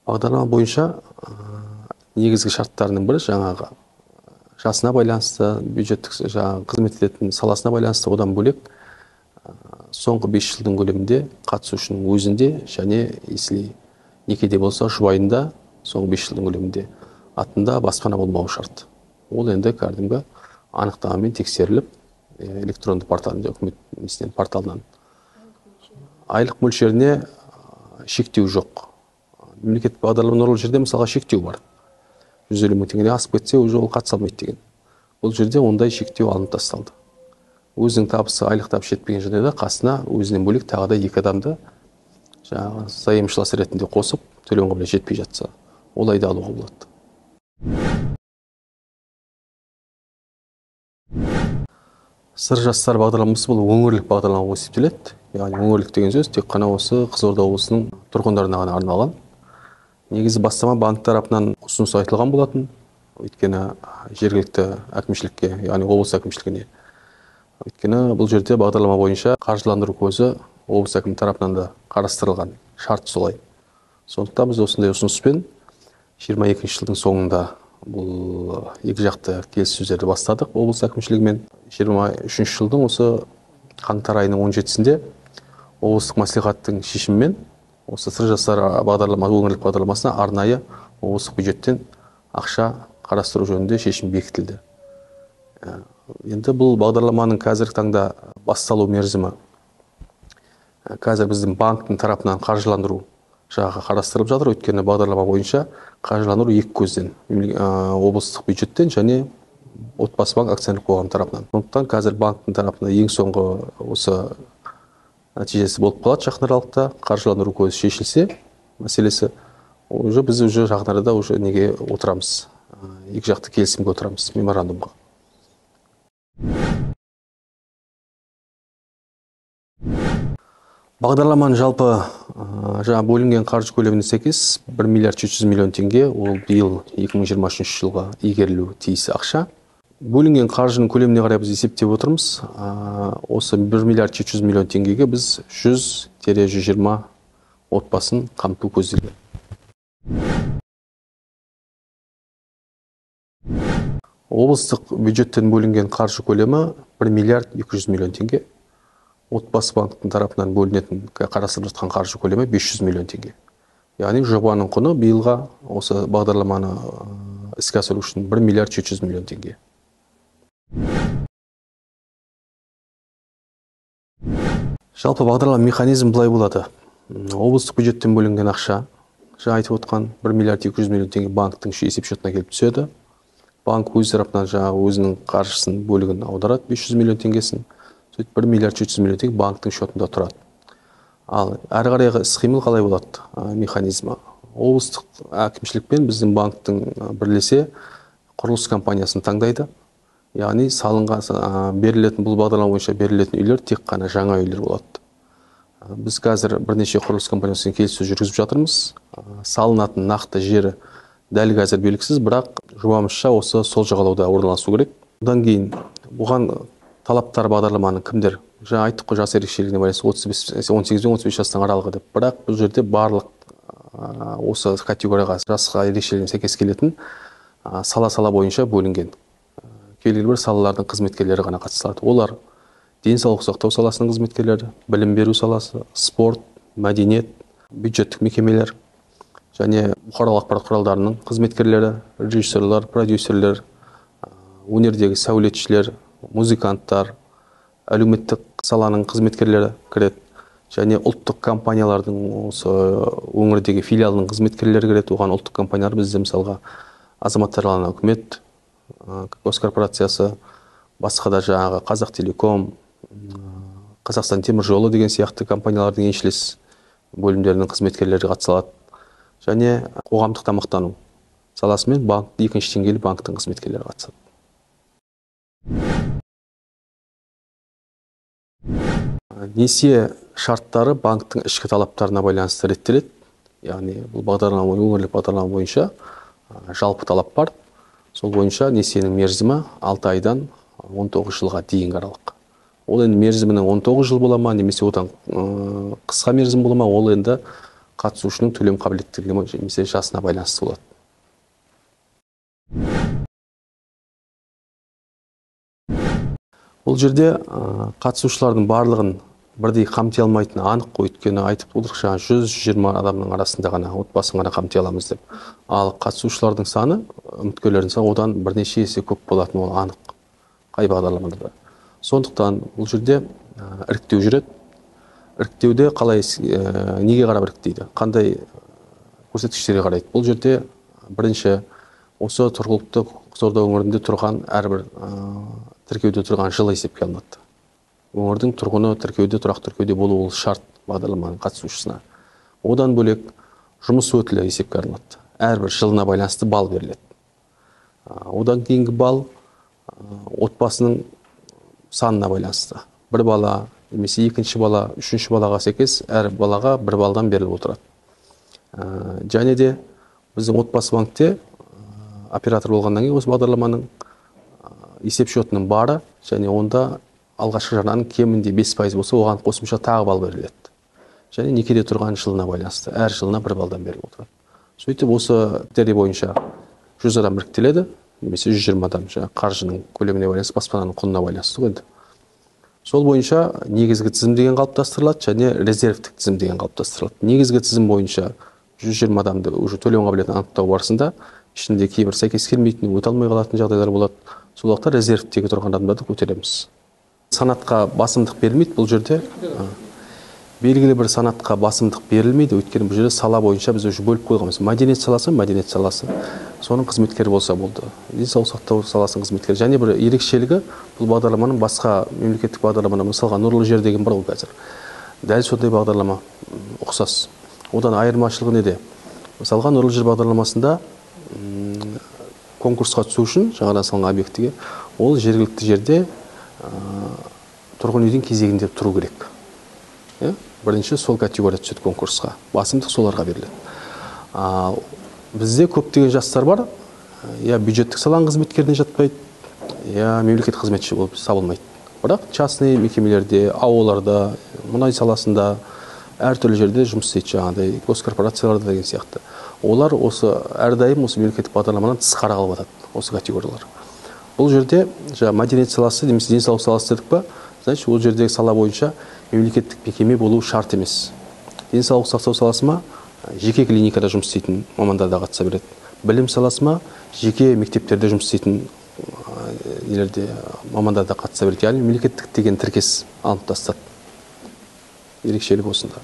Бағдарлама бойынша негізгі шарттарының бірі жаңағы жасына байланысты, бюджеттік жаңағы қызмет ететін саласына байланысты, одан бөлек соңғы 5 жылдың көлемінде қатысушының өзінде және если некеде болса жұбайында соңғы 5 жылдың көлемінде атында баспана болмауы шарт. Ол енді кәдімгі анықтамамен тексеріліп электронды порталында, үкімет порталынан. Айлық мөлшеріне шектеу жоқ. Мемлекеттік бағдарлама нұрлы жерде мысалға шектеу бар. 150 мың теңгеден асып кетсе, уже ол қатыса алмайды деген. Бұл жерде ондай шектеу алынып тасталды. Өзінің табысы айлық табысы жетпеген жағдайда қасына өзінен бөлек тағы да 2 адамды жаңағы заемшылас ретінде қосып, төлем қабілеті жетпей жатса, олай да алуға болады. Сыр жастар бағдарламасы бұл өңірлік бағдарлама болып есептеледі. Яғни өңірлік деген сөз тек қана осы Қызылорда облысының тұрғындарына ғана арналған. Негізі бастама банк тарапынан ұсыныс айтылған болатын. Өйткені жергілікті әкімшілікке, яғни облыс әкімшілігіне. Өйткені бұл жерде бағдарлама бойынша қаржыландыру көзі облыс әкімі тарапынан да қарастырылған. Шарт солай. Сондықтан біз осындай ұсыныспен 22 жылдың соңында бұл екі жақты келіссөздерді бастадық облыс әкімшілігімен. 23 жылдың осы қаңтар айының 17-сінде облыстық мәслихаттың шешімімен осы сыр жастар өңірлік бағдарламасына арнайы облыстық бюджеттен ақша қарастыру жөнінде шешім бекітілді. Енді бұл бағдарламаның қазіргі таңда басталу мерзімі қазір біздің банктың тарапынан қаржыландыру жағы қарастырылып жатыр. Өйткені бағдарлама бойынша қаржыландыру екі көзден, облыстық бюджеттен және Отбасы банк акционерлік қоғам тарапынан. Сондықтан қазір банктың тарапынан ең соңғы осы нәтижесі болып қалады жақын аралықта. Қаржыландыру көзі шешілсе мәселесі, біз жақын арада неге отырамыз, екі жақты келісімге отырамыз, меморандумға. Бағдарламаның жалпы бөлінген қаржы көлеміне сәйкес 1 миллиард 700 миллион теңге, ол биыл 2023 жылға игерілуі тиіс ақша. Бөлінген қаржының көлеміне қарай біз есептеп отырмыз. Осы 1 миллиард 700 миллион теңгеге біз 100-120 отбасын қамту көзделген. Облыстық бюджеттен бөлінген қаржы көлемі 1 миллиард 200 миллион теңге. Отбасы банктың тарапынан бөлінетін қарастырылып жатқан қаржы көлемі 500 миллион теңге. Яғни жобаның құны биылға осы бағдарламаны іске асыру үшін 1 миллиард 700 миллион теңге. Жалпы бағдарлама механизм былай болады. Облыстық бюджеттен бөлінген ақша, жаңа айтып отқан 1 миллиард 200 миллион теңге банктың есепшотына келіп түседі. Банк өз тарапынан өзінің қаржысын бөлігін аударады, 500 миллион теңгесін. 1 миллиард 700 миллион теңге банктың шотында тұрады. Ал әрі қарайғы іс-қимыл қалай болады механизмі? Облыстық әкімшілікпен біздің банктың бірлесе құрылыс компаниясын таңдайды. Яғни берілетін бұл бағдарлама бойынша берілетін үйлер тек қана жаңа үйлер болады. Біз қазір бірнеше құрылыс компаниясымен келіссөз жүргізіп жатырмыз. Салынатын нақты жері дәл қазір белгісіз, бірақ жобамызша осы сол жағалауда орналасу керек. Одан кейін бұған талаптар бағдарламаның кімдер? Жаңа айттық қой, жас ерекшелігіне байланысты 18-35 жастың аралығы деп. Бірақ бұл жерде барлық осы категорияға жасқа ерекшелігіне сәйкес келетін сала бойынша бөлінген. Белгілі бір салалардың қызметкерлері ғана қатысылады. Олар денсаулық сақтау саласының қызметкерлері, білім беру саласы, спорт, мәдениет, бюджеттік мекемелер және бұқаралық ақпарат құралдарының қызметкерлері, режиссерлер, продюсерлер, өнердегі сәулетшілер, музыканттар, әлеуметтік саланың қызметкерлері кіреді, және ұлттық компаниялардың осы өңірдегі филиалының қызметкерлері кіреді. Оған ұлттық компаниялар бізде мысалға азаматтар үкімет, госкорпорациясы, басқа да жаңағы Қазақтелеком, Қазақстан темір жолы деген сияқты компаниялардың еншілес бөлімдерінің қызметкерлері қатысылады. Және қоғамдық тамақтану саласымен екінші деңгейлі банктың қызметкерлері қатысады. Несие шарттары банктың ішкі талаптарына байланысты реттеледі. Яғни бұл өңірлік бағдарлама бойынша жалпы талап бар. Сол бойынша несиенің мерзімі 6 айдан 19 жылға дейінгі аралық. Ол енді мерзімінің 19 жыл бола ма, немесе одан қысқа мерзім бола ма, ол енді қатысушының төлем қабілеттілігі немесе жасына байланысты болады. Бұл жерде қатысушылардың барлығын бірдей қамти алмайтыны анық қой, өйткені айтып отырдық жаңа 100-120 адамның арасында ғана отбасын ғана қамти аламыз деп. Ал қатысушылардың саны, үміткерлердің саны одан бірнеше есе көп болатыны ол анық қай бағдарламада да. Сондықтан бұл жерде іріктеу жүреді. Іріктеуде қалай, неге қарап іріктейді, қандай көрсеткіштерге қарайды. Бұл жерде бірінші осы тұрғылықты Қызылорда өңірінде тұрған әрбір тіркеуде тұрған жылы есепке алынады. Өңірдің тұрғыны тіркеуде, тұрақ тіркеуде болуы ол шарт бағдарламаның қатысушысына. Одан бөлек жұмыс өтілі есепке алынады. Әрбір жылына байланысты балл беріледі. Одан кейінгі балл отбасының санына байланысты. Бір бала, немесе екінші бала, үшінші балаға сәйкес әр балаға бір балдан беріліп отырады. Және де біздің отбасы банкте оператор болғаннан кейін осы бағдарламаның есеп шотының бары, және онда алғашқы жарнаның кемінде 5% болса, оған қосымша тағы балл беріледі. Және некеде тұрған жылына байланысты, әр жылына бір балдан беріліп отырады. Сөйтіп осы критерий бойынша 100 адам іріктеледі, немесе 120 адам, қаржының көлеміне байланысты, баспананың құнына байланысты қойды. Сол бойынша негізгі тізім деген қалыптастырылады, және резервтік тізім деген қалыптастырылады. Негізгі тізім бойынша 120 адамды уже төлем қабілетін анықтау барысында ішінде кейбір сәйкес келмейтін, өте алмай қалатын жағдайлар болады. Сол уақытта резервтегі тұрған адамдарды көтереміз. Санатқа басымдық берілмейді бұл жерде. Белгілі бір санатқа басымдық берілмейді, өйткені бұл жерде сала бойынша біз уже бөліп қойғанбыз. Мәдениет саласы, соның қызметкері болса болды. Денсаулық сақтау саласының қызметкері. Және бір ерекшелігі бұл бағдарламаның басқа мемлекеттік бағдарламадан, мысалға Нұрлы жер деген бар ол қазір. Дәл сондай бағдарлама ұқсас. Одан айырмашылығы неде? Мысалға Нұрлы жер бағдарламасында конкурсқа түсу үшін жаңадан салынған объектіге ол жергілікті жерде тұрғын үйдің кезегінде тұру керек. Бірінші сол категория түседі конкурсқа. Басымдық соларға беріледі. Бізде көптеген жастар бар, я бюджеттік саланың қызметкеріне жатпайды, я мемлекеттік қызметші болып табылмайды. Бірақ частный мекемелерде, аулаларда, мұнай саласында, әртүрлі жерде жұмыс істейді, жаңағыдай госкорпорацияларда деген сияқты. Олар осы әрдайым осы мемлекеттік бағдарламадан тыс қаралып жатады, осы категориялар. Бұл жерде мәдениет саласы, немесе денсаулық саласы дедік па, значит, ол жердегі сала бойынша мемлекеттік мекеме болу шарт емес. Денсаулық сақтау саласыма жеке клиникада жұмыс істейтін мамандар да қатыса береді. Білім саласыма жеке мектептерде жұмыс істейтін мамандар да қатыса береді. Яғни мемлекеттік деген тіркес алынып тастады. Ерекшелік осында.